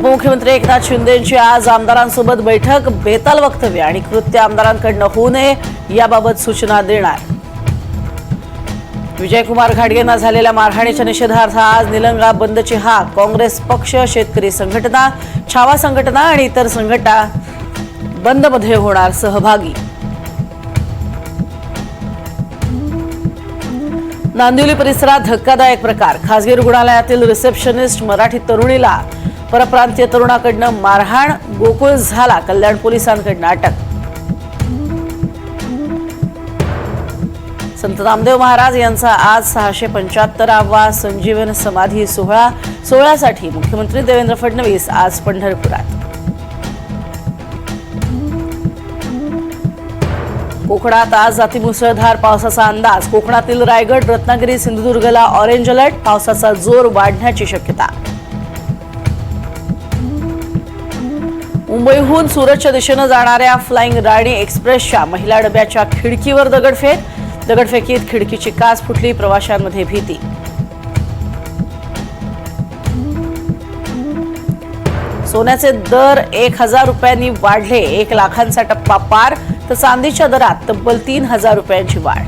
उपमुख्यमंत्री एकनाथ शिंदेंची आज आमदारांसोबत बैठक. बेताल वक्तव्य आणि कृत्य आमदारांकडून होऊ नये याबाबत सूचना देणार. विजयकुमार घाटगेंना झालेल्या मारहाणीच्या निषेधार्थ आज निलंगा बंदची हाक. काँग्रेस पक्ष, शेतकरी संघटना, छावा संघटना आणि इतर संघटना बंदमध्ये होणार सहभागी. नांदिवली परिसरात धक्कादायक प्रकार. खासगी रुग्णालयातील रिसेप्शनिस्ट मराठी तरुणीला परप्रांतीय तरुणाकडून मारहाण. गोकुळ झाला. कल्याण पोलिसांकडून अटक. संत नामदेव महाराज यांचा आज 675वा संजीवन समाधी सोहळ्यासाठी मुख्यमंत्री देवेंद्र फडणवीस आज पंढरपुरात. कोकणात आज अतिमुसळधार पावसाचा अंदाज. कोकणातील रायगड, रत्नागिरी, सिंधुदुर्गला ऑरेंज अलर्ट. पावसाचा जोर वाढण्याची शक्यता. मुंबईहून सुरतच्या दिशेने जाणाऱ्या फ्लाइंग राणी एक्सप्रेसच्या महिला डब्याच्या खिडकीवर दगडफेक. दगडफेकीत खिडकीची काच फुटली. प्रवाशांमध्ये भीती. सोन्याचे दर 1000 रुपयांनी वाढले. 1 लाखांचा टप्पा पार. तर चांदीच्या दरात तब्बल 3000 रुपयांची वाढ.